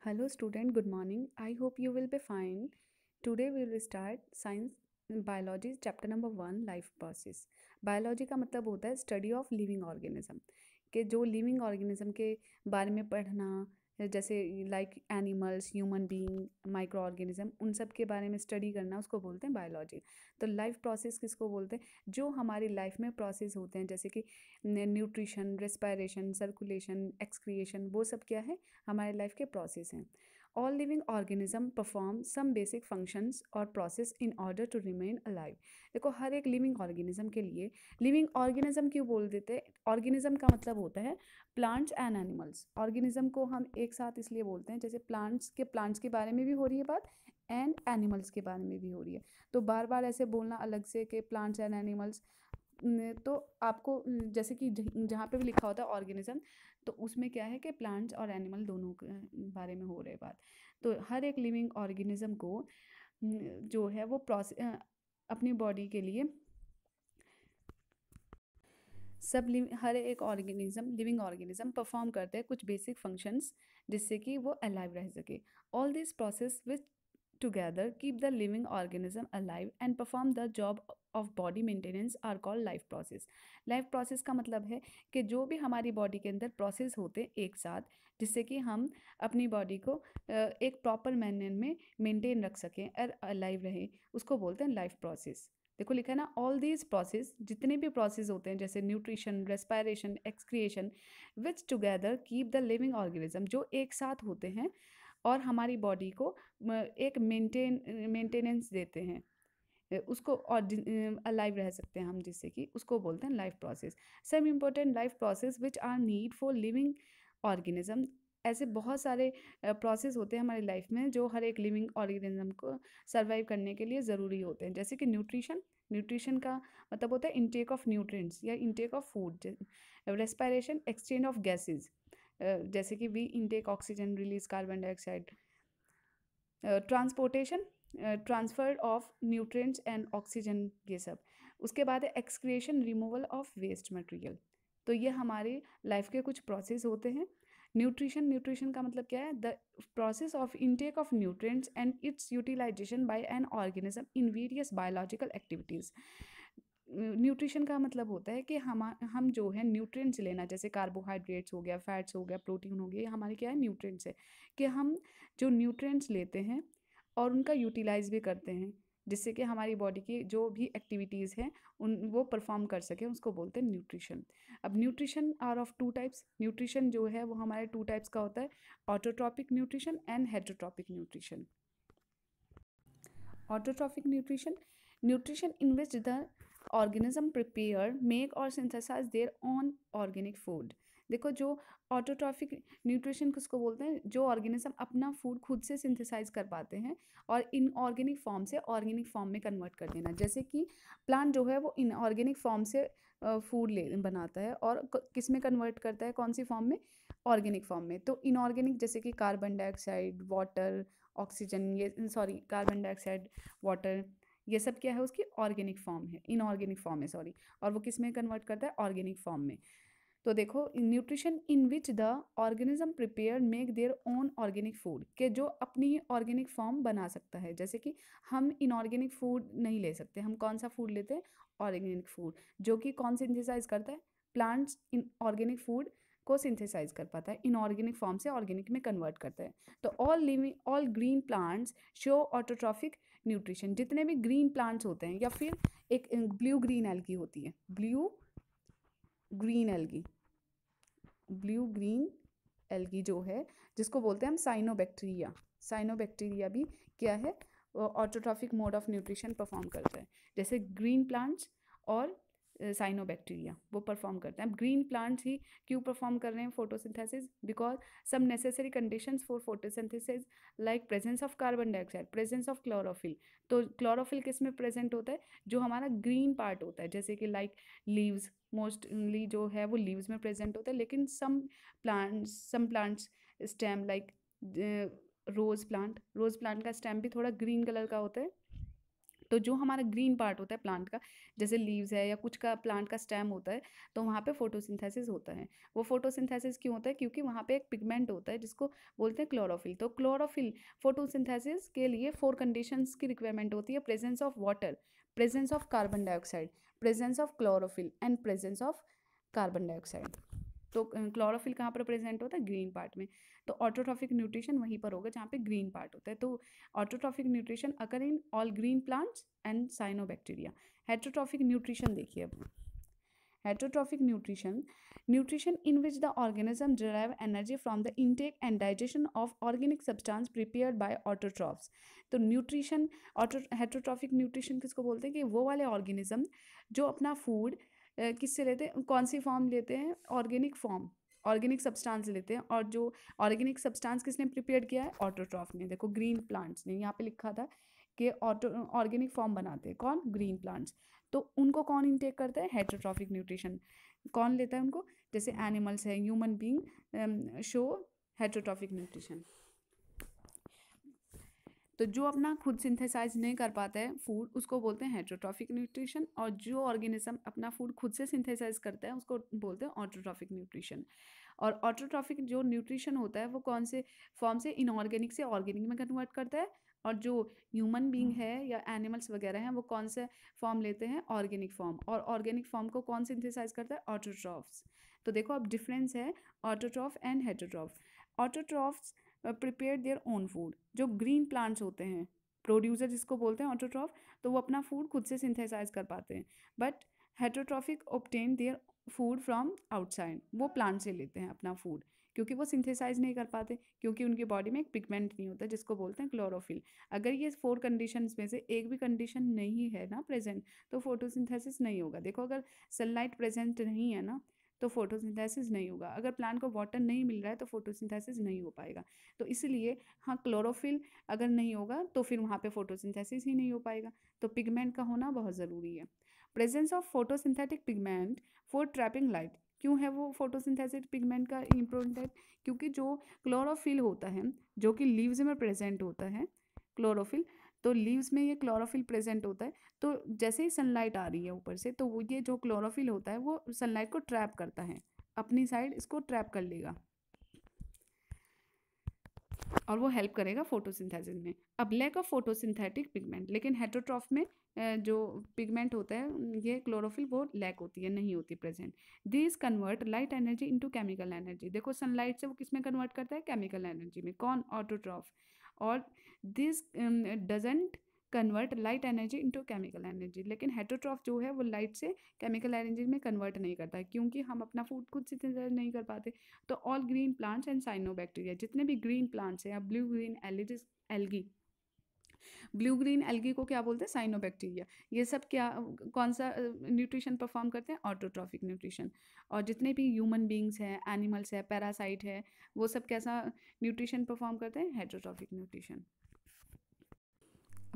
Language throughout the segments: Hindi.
Hello student, good morning. I hope you will be fine. Today we will start science biology chapter number 1 life process. Biology का मतलब होता है स्टडी ऑफ लिविंग ऑर्गेनिज्म के जो लिविंग ऑर्गेनिज्म के बारे में पढ़ना जैसे like animals human being micro organism उन सब के बारे में स्टडी करना उसको बोलते हैं बायोलॉजी। तो लाइफ प्रोसेस किसको बोलते हैं जो हमारी लाइफ में प्रोसेस होते हैं जैसे कि न्यूट्रिशन रेस्पायरेशन सर्कुलेशन एक्सक्रिएशन वो सब क्या है हमारे लाइफ के प्रोसेस हैं। All living organisms perform some basic functions और process in order to remain alive. देखो हर एक लिविंग ऑर्गेनिज्म के लिए लिविंग ऑर्गेनिज्म क्यों बोल देते हैं, ऑर्गेनिज्म का मतलब होता है प्लांट्स एंड एनिमल्स। ऑर्गेनिज्म को हम एक साथ इसलिए बोलते हैं जैसे प्लांट्स के बारे में भी हो रही है बात एंड एनिमल्स के बारे में भी हो रही है। तो बार बार ऐसे बोलना अलग से कि प्लांट्स एंड एनिमल्स तो आपको जैसे कि जहाँ पे भी लिखा होता है ऑर्गेनिज्म तो उसमें क्या है कि प्लांट्स और एनिमल दोनों के बारे में हो रहे बात। तो हर एक लिविंग ऑर्गेनिज्म को जो है वो अपनी बॉडी के लिए हर एक लिविंग ऑर्गेनिज्म परफॉर्म करते हैं कुछ बेसिक फंक्शंस जिससे कि वो अलाइव रह सके। All this process which together keep the living organism alive and perform the job of body maintenance are called life process. Life process का मतलब है कि जो भी हमारी बॉडी के अंदर प्रोसेस होते हैं एक साथ जिससे कि हम अपनी बॉडी को एक प्रॉपर मैनर में मेंटेन रख सकें और अलाइव रहें उसको बोलते हैं लाइफ प्रोसेस। देखो लिखा है ना ऑल दीज प्रोसेस जितने भी प्रोसेस होते हैं जैसे nutrition respiration excretion which together keep the living organism जो एक साथ होते हैं और हमारी बॉडी को एक मेंटेनेंस देते हैं उसको और अलाइव रह सकते हैं हम जिससे कि उसको बोलते हैं life process. Some important life process which are need for living organism. ऐसे बहुत सारे प्रोसेस होते हैं हमारी लाइफ में जो हर एक लिविंग ऑर्गेनिज्म को सर्वाइव करने के लिए ज़रूरी होते हैं जैसे कि न्यूट्रिशन का मतलब होता है इनटेक ऑफ न्यूट्रिएंट्स या intake of food. Respiration exchange of gases जैसे कि we intake oxygen release carbon dioxide. Transportation transfer of nutrients and oxygen ये सब। उसके बाद है excretion removal of waste material. तो ये हमारी लाइफ के कुछ प्रोसेस होते हैं। न्यूट्रिशन का मतलब क्या है the process of intake of nutrients and its utilization by an organism in various biological activities. Nutrition का मतलब होता है कि हम जो है न्यूट्रिएंट्स लेना जैसे कार्बोहाइड्रेट्स हो गया फैट्स हो गया प्रोटीन हो गया ये हमारे क्या है न्यूट्रिएंट्स है कि हम जो न्यूट्रिएंट्स लेते हैं और उनका यूटिलाइज भी करते हैं जिससे कि हमारी बॉडी की जो भी एक्टिविटीज़ हैं उन वो परफॉर्म कर सकें उसको बोलते हैं न्यूट्रिशन। अब nutrition are of two types. Nutrition जो है वो हमारे टू टाइप्स का होता है autotrophic nutrition and heterotrophic nutrition. Autotrophic nutrition in which the organism prepare make और synthesise their own organic food. देखो जो ऑटोट्रॉफिक न्यूट्रिशन किसको बोलते हैं जो ऑर्गेनिज्म अपना फूड खुद से सिंथेसाइज कर पाते हैं और इनऑर्गेनिक फॉर्म से ऑर्गेनिक फॉर्म में कन्वर्ट कर देना। जैसे कि प्लांट जो है वो इनऑर्गेनिक फॉर्म से फूड ले बनाता है और किस में कन्वर्ट करता है कौन सी फॉर्म में ऑर्गेनिक फॉर्म में। तो इनऑर्गेनिक जैसे कि कार्बन डाइऑक्साइड वाटर ऑक्सीजन ये सॉरी कार्बन डाइऑक्साइड वाटर ये सब क्या है उसकी ऑर्गेनिक फॉर्म है इनऑर्गेनिक फॉर्म है सॉरी और वो किस में कन्वर्ट करता है ऑर्गेनिक फॉर्म में। तो देखो nutrition in which the organism prepare make their own organic food के जो अपनी ऑर्गेनिक फॉर्म बना सकता है। जैसे कि हम इनऑर्गेनिक फूड नहीं ले सकते हम कौन सा फूड लेते हैं ऑर्गेनिक फूड जो कि कौन सिंथेसाइज करता है प्लांट्स इन ऑर्गेनिक फूड को सिंथेसाइज कर पाता है इनऑर्गेनिक फॉर्म से ऑर्गेनिक में कन्वर्ट करता है। तो all green plants show autotrophic nutrition. जितने भी ग्रीन प्लांट्स होते हैं या फिर एक ब्लू ग्रीन एल्गी होती है ब्लू ग्रीन एल्गी जो है जिसको बोलते हैं हम साइनोबैक्टीरिया भी क्या है autotrophic mode of nutrition perform करता है। जैसे ग्रीन प्लांट्स और साइनोबैक्टीरिया वो परफॉर्म करते हैं। अब ग्रीन प्लांट्स ही क्यों परफॉर्म कर रहे हैं photosynthesis because some necessary conditions for photosynthesis like presence of carbon dioxide presence of chlorophyll. तो क्लोरोफिल किस में प्रेजेंट होता है जो हमारा ग्रीन पार्ट होता है जैसे कि लाइक लीव्स मोस्टली जो है वो लीव्स में प्रेजेंट होता है लेकिन some plants stem like rose plant का स्टेम भी थोड़ा ग्रीन कलर का होता है तो जो हमारा ग्रीन पार्ट होता है प्लांट का, जैसे लीव्स है या कुछ का प्लांट का स्टेम होता है, तो वहाँ पे फोटोसिंथेसिस होता है। वो फोटोसिंथेसिस क्यों होता है? क्योंकि वहाँ पे एक पिगमेंट होता है जिसको बोलते हैं क्लोरोफिल। तो क्लोरोफिल फोटोसिंथेसिस के लिए 4 कंडीशंस की रिक्वायरमेंट होती है: presence of water, presence of carbon dioxide, presence of chlorophyll and presence of carbon dioxide. तो क्लोरोफिल कहाँ पर प्रेजेंट होता है? ग्रीन पार्ट में। तो ऑटोट्रॉफिक न्यूट्रिशन वहीं पर होगा जहाँ पे ग्रीन पार्ट होता है। तो autotrophic nutrition occur in all green plants and cyanobacteria. Heterotrophic nutrition देखिए अब। Heterotrophic nutrition, nutrition in which the organism derive energy from the intake and digestion of organic substance prepared by autotrophs। तो न्यूट्रिशन, ऑटो हेटरोट्रॉफिक न्यूट्रिशन किसको बोलते हैं? कि वो वाले ऑर्गेनिज्म जो अपना फूड किससे लेते हैं, कौन सी फॉर्म लेते हैं? ऑर्गेनिक फॉर्म, ऑर्गेनिक सब्सटेंस लेते हैं। और जो ऑर्गेनिक सब्सटेंस किसने प्रिपेयर किया है? ऑटोट्रॉफ ने। देखो ग्रीन प्लांट्स ने, यहाँ पे लिखा था कि ऑटो ऑर्गेनिक फॉर्म बनाते हैं कौन? Green plants. तो उनको कौन इनटेक करता है? Heterotrophic nutrition. कौन लेता है उनको? जैसे एनिमल्स है, human being show heterotrophic nutrition. तो जो अपना खुद सिंथेसाइज नहीं कर पाता है फूड, उसको बोलते हैं हेटरोट्रॉफिक न्यूट्रिशन। और जो ऑर्गेनिज्म अपना फूड खुद से सिंथेसाइज करता है उसको बोलते हैं ऑटोट्रॉफिक न्यूट्रिशन। और ऑटोट्रॉफिक जो न्यूट्रिशन होता है वो कौन से फॉर्म से? इनऑर्गेनिक से ऑर्गेनिक में कन्वर्ट करता है। और जो ह्यूमन बीइंग है या एनिमल्स वगैरह हैं वो कौन से फॉर्म लेते हैं? Organic form. और ऑर्गेनिक फॉर्म को कौन सिंथेसाइज करता है? ऑटोट्रॉफ्स। तो देखो अब डिफरेंस है autotroph and heterotroph. Autotrophs prepare their own food. जो ग्रीन प्लांट्स होते हैं, प्रोड्यूसर जिसको बोलते हैं ऑटोट्रॉफ, तो वो अपना फूड खुद से सिंथेसाइज कर पाते हैं। But heterotrophic obtain their food from outside. वो प्लांट से लेते हैं अपना फूड, क्योंकि वो सिंथेसाइज नहीं कर पाते, क्योंकि उनकी बॉडी में एक पिगमेंट नहीं होता जिसको बोलते हैं क्लोरोफिल। अगर ये 4 कंडीशंस में से एक भी कंडीशन नहीं है ना प्रेजेंट, तो फोटोसिंथेसिस नहीं होगा। देखो अगर सनलाइट प्रेजेंट नहीं है ना, तो फोटोसिंथेसिस नहीं होगा। अगर प्लांट को वाटर नहीं मिल रहा है तो फोटोसिंथेसिस नहीं हो पाएगा। तो इसलिए हाँ, क्लोरोफिल अगर नहीं होगा तो फिर वहाँ पे फोटोसिंथेसिस ही नहीं हो पाएगा। तो पिगमेंट का होना बहुत ज़रूरी है। Presence of photosynthetic pigment for trapping light. क्यों है वो फोटोसिंथेसिस पिगमेंट का इम्पोर्टेंट? क्योंकि जो क्लोरोफिल होता है, जो कि लीव्स में प्रेजेंट होता है क्लोरोफिल, तो लीव्स में ये क्लोरोफिल प्रेजेंट होता है। तो जैसे ही सनलाइट आ रही है ऊपर से, तो वो ये जो क्लोरोफिल होता है वो सनलाइट को ट्रैप करता है, अपनी साइड इसको ट्रैप कर लेगा और वो हेल्प करेगा फोटोसिंथेसिस में। अब लैक ऑफ फोटोसिंथेटिक पिगमेंट, लेकिन हेटरोट्रॉफ में जो पिगमेंट होता है ये क्लोरोफिल वो लैक होती है, नहीं होती present. This convert light energy into chemical energy. देखो सनलाइट से वो किस में कन्वर्ट करता है? केमिकल एनर्जी में। कौन? ऑटोट्रॉफ। और this doesn't convert light energy into chemical energy. लेकिन हेटरोट्रॉफ जो है वो लाइट से केमिकल एनर्जी में कन्वर्ट नहीं करता है, क्योंकि हम अपना फूड खुद से सिंथेसाइज नहीं कर पाते। तो all green plants and cyanobacteria, जितने भी ग्रीन प्लांट्स हैं या blue green algae, blue green algae को क्या बोलते हैं? साइनोबैक्टीरिया। ये सब क्या, कौन सा न्यूट्रिशन परफॉर्म करते हैं? Autotrophic nutrition. और जितने भी ह्यूमन बींग्स हैं, एनिमल्स है, पैरासाइट है, वो सब कैसा न्यूट्रिशन परफॉर्म करते हैं? Heterotrophic nutrition.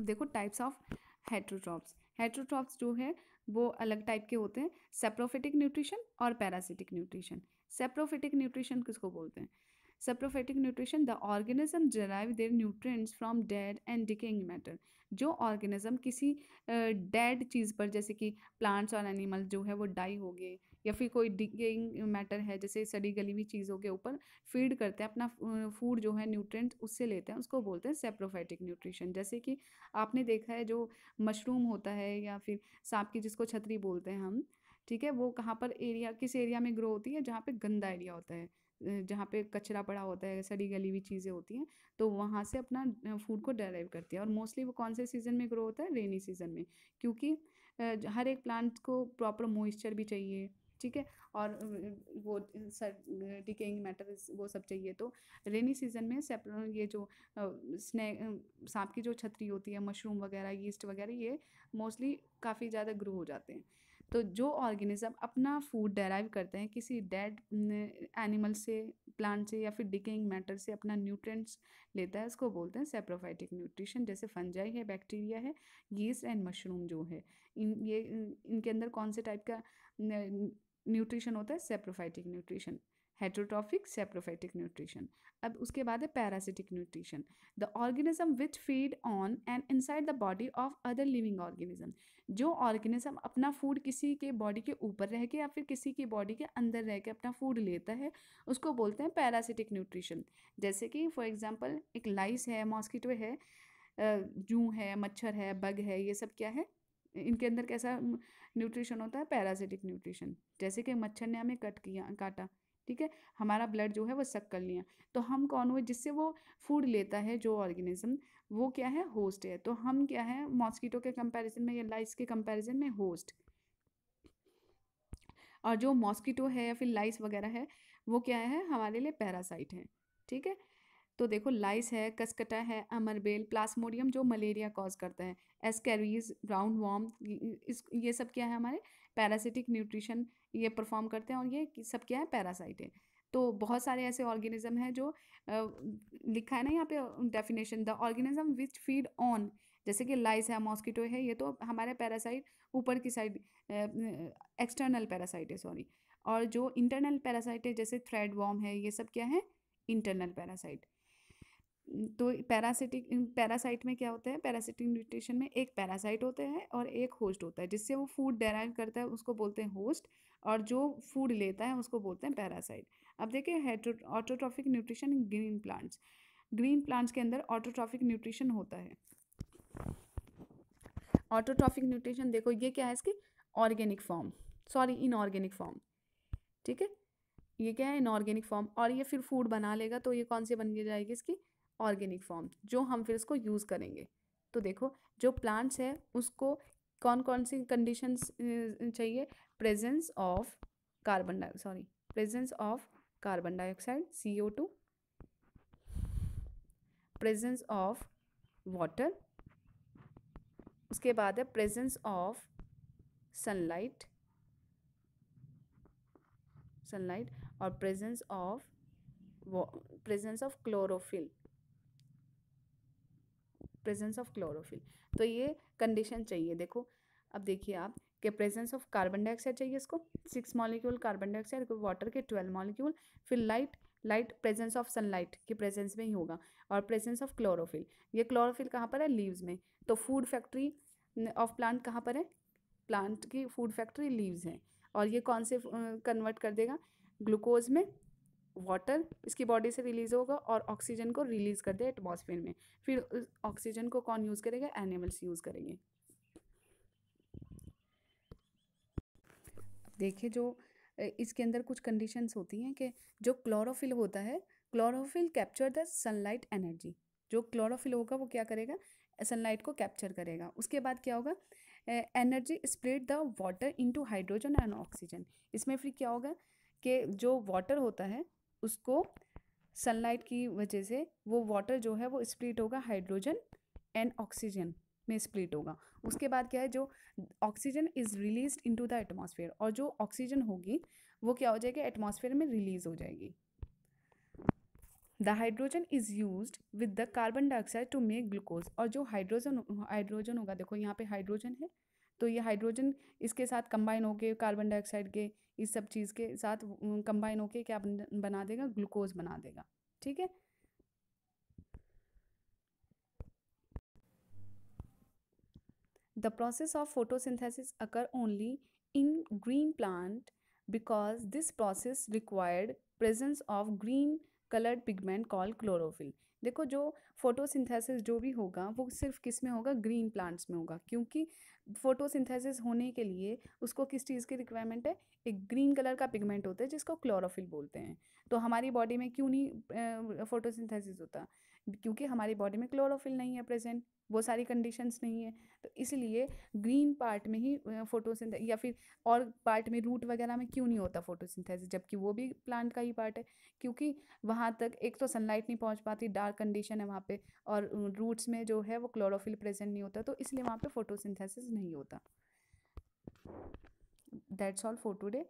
देखो टाइप्स ऑफ हेटरोट्रॉफ्स। हेटरोट्रॉफ्स जो है वो अलग टाइप के होते हैं, सेप्रोफिटिक न्यूट्रिशन और पैरासिटिक न्यूट्रिशन। सेप्रोफिटिक न्यूट्रिशन किसको बोलते हैं? Saprophytic nutrition, the organism derive their nutrients from dead and decaying matter. जो ऑर्गेनिज्म किसी डेड चीज़ पर, जैसे कि प्लांट्स और एनिमल जो है वो डाई हो गए, या फिर कोई डिकेइंग मैटर है जैसे सड़ी गली हुई चीज़ों के ऊपर फीड करते हैं अपना फूड जो है, न्यूट्रिएंट उससे लेते हैं, उसको बोलते हैं सेप्रोफाइटिक न्यूट्रिशन। जैसे कि आपने देखा है जो मशरूम होता है या फिर सांप की जिसको छतरी बोलते हैं हम, ठीक है, वो कहाँ पर एरिया, किस एरिया में ग्रो होती है? जहाँ पे गंदा एरिया होता है, जहाँ पे कचरा पड़ा होता है, सड़ी गली हुई चीज़ें होती हैं, तो वहाँ से अपना फूड को डेराइव करती है। और मोस्टली वो कौन से सीज़न में ग्रो होता है? रेनी सीज़न में, क्योंकि हर एक प्लांट को प्रॉपर मॉइस्चर भी चाहिए, ठीक है, और वो डिकेइंग मैटर वो सब चाहिए। तो रेनी सीजन में ये जो स्नैक सांप की जो छतरी होती है, मशरूम वगैरह, यीस्ट वगैरह, ये मोस्टली काफ़ी ज़्यादा ग्रो हो जाते हैं। तो जो ऑर्गेनिज्म अपना फूड डेराइव करते हैं किसी डेड एनिमल से, प्लांट से या फिर डिकेइंग मैटर से अपना न्यूट्रिएंट्स लेता है, उसको बोलते हैं सेप्रोफाइटिक न्यूट्रिशन। जैसे फंजाई है, बैक्टीरिया है, यीस्ट एंड मशरूम जो है, इनके अंदर कौन से टाइप का न्यूट्रिशन होता है? Saprophytic nutrition. Heterotrophic saprophytic nutrition. अब उसके बाद है parasitic nutrition, the organism which feed on and inside the body of other living organism. जो ऑर्गेनिज्म अपना फूड किसी के बॉडी के ऊपर रह के या फिर किसी की बॉडी के अंदर रह के अपना फूड लेता है, उसको बोलते हैं पैरासिटिक न्यूट्रिशन। जैसे कि फॉर एग्जांपल एक लाइस है, मॉस्किटो है, जूं है, मच्छर है, बग है, ये सब क्या है, इनके अंदर कैसा न्यूट्रिशन होता है, पैरासिटिक न्यूट्रिशन। जैसे कि मच्छर ने हमें काटा, ठीक है, हमारा ब्लड जो है वो सक कर लिया, तो हम कौन हुए, जिससे वो फूड लेता है जो ऑर्गेनिज्म, वो क्या है, होस्ट है। तो हम क्या है, मॉस्किटो के कंपैरिजन में या लाइस के कंपैरिजन में होस्ट, और जो मॉस्किटो है या फिर लाइस वगैरह है वो क्या है, हमारे लिए पैरासाइट है। ठीक है, तो देखो लाइस है, कसकटा है, अमरबेल, प्लास्मोडियम जो मलेरिया कॉज करता है, एस्कैरिज, राउंड वॉर्म, ये सब क्या है, हमारे पैरासिटिक न्यूट्रिशन ये परफॉर्म करते हैं, और ये सब क्या है, पैरासाइट है। तो बहुत सारे ऐसे ऑर्गेनिज्म हैं जो लिखा है ना यहाँ पे definition, the organism which feed on, जैसे कि लाइस है, मॉस्किटो है, ये तो हमारे पैरासाइट ऊपर की साइड, एक्सटर्नल पैरासाइट है, सॉरी। और जो इंटरनल पैरासाइट है, जैसे थ्रेड वॉर्म है, ये सब क्या है, इंटरनल पैरासाइट। तो पैरासाइट में क्या होता है, पैरासिटिक न्यूट्रिशन में एक पैरासाइट होता है और एक होस्ट होता है, जिससे वो फूड डेराइव करता है उसको बोलते हैं होस्ट, और जो फूड लेता है उसको बोलते हैं पैरासाइट। अब देखिए autotrophic nutrition in green plants, green plants के अंदर ऑटोट्रॉफिक न्यूट्रिशन होता है। ऑटोट्रॉफिक न्यूट्रिशन देखो ये क्या है, इसकी organic form, sorry inorganic form, ठीक है, ये क्या है, इनऑर्गेनिक फॉर्म, और ये फिर फूड बना लेगा, तो ये कौन सी बन के जाएगी, इसकी ऑर्गेनिक फॉर्म, जो हम फिर इसको यूज़ करेंगे। तो देखो जो प्लांट्स है उसको कौन कौन सी कंडीशंस चाहिए, presence of presence of carbon dioxide CO2, presence of water, उसके बाद है प्रेजेंस ऑफ सनलाइट, और प्रेजेंस ऑफ क्लोरोफिल, तो ये कंडीशन चाहिए। देखो अब देखिए आप कि प्रेजेंस ऑफ कार्बन डाइऑक्साइड चाहिए इसको 6 मॉलिक्यूल कार्बन डाइऑक्साइड, वाटर के 12 मॉलिक्यूल, फिर लाइट प्रेजेंस ऑफ सनलाइट की प्रेजेंस में ही होगा, और प्रेजेंस ऑफ क्लोरोफिल, ये क्लोरोफिल कहाँ पर है, लीव्स में। तो फूड फैक्ट्री ऑफ प्लांट कहाँ पर है, प्लांट की फूड फैक्ट्री लीव्स हैं, और ये कौन से कन्वर्ट कर देगा, ग्लूकोज में, वाटर इसकी बॉडी से रिलीज होगा और ऑक्सीजन को रिलीज कर दे एटमॉस्फेयर में, फिर उस ऑक्सीजन को कौन यूज़ करेगा, एनिमल्स यूज़ करेंगे। देखिए जो इसके अंदर कुछ कंडीशंस होती हैं कि जो क्लोरोफिल होता है, chlorophyll capture the sunlight energy, जो क्लोरोफिल होगा वो क्या करेगा, सनलाइट को कैप्चर करेगा। उसके बाद क्या होगा, energy split the water into hydrogen and oxygen. इसमें फिर क्या होगा कि जो वाटर होता है उसको सनलाइट की वजह से वो वाटर जो है वो स्प्लिट होगा, हाइड्रोजन एंड ऑक्सीजन में स्प्लिट होगा। उसके बाद क्या है, जो oxygen is release into the atmosphere, और जो ऑक्सीजन होगी वो क्या हो जाएगी, एटमॉस्फेयर में रिलीज हो जाएगी। The hydrogen is used with the carbon dioxide to make glucose, और जो हाइड्रोजन होगा, देखो यहाँ पे हाइड्रोजन है, तो ये हाइड्रोजन इसके साथ कंबाइन होके कार्बन डाइऑक्साइड के इस सब चीज़ के साथ कंबाइन होके क्या बना देगा, ग्लूकोज बना देगा। ठीक है, the process of photosynthesis occur only in green plant because this process required presence of green colored pigment called chlorophyll। देखो जो फोटोसिंथेसिस जो भी होगा वो सिर्फ किस में होगा, ग्रीन प्लांट्स में होगा, क्योंकि फोटोसिंथेसिस होने के लिए उसको किस चीज़ की रिक्वायरमेंट है, एक ग्रीन कलर का पिगमेंट होता है जिसको क्लोरोफिल बोलते हैं। तो हमारी बॉडी में क्यों नहीं फोटोसिंथेसिस होता, क्योंकि हमारी बॉडी में क्लोरोफिल नहीं है प्रेजेंट, वो सारी कंडीशंस नहीं है, तो इसलिए ग्रीन पार्ट में ही फोटोसिंथेसिस, या फिर और पार्ट में रूट वगैरह में क्यों नहीं होता फोटोसिंथेसिस, जबकि वो भी प्लांट का ही पार्ट है, क्योंकि वहाँ तक एक तो सनलाइट नहीं पहुँच पाती, डार्क कंडीशन है वहाँ पे, और रूट्स में जो है वो क्लोरोफिल प्रेजेंट नहीं होता, तो इसलिए वहाँ पे फोटोसिंथेसिस नहीं होता। That's all for today.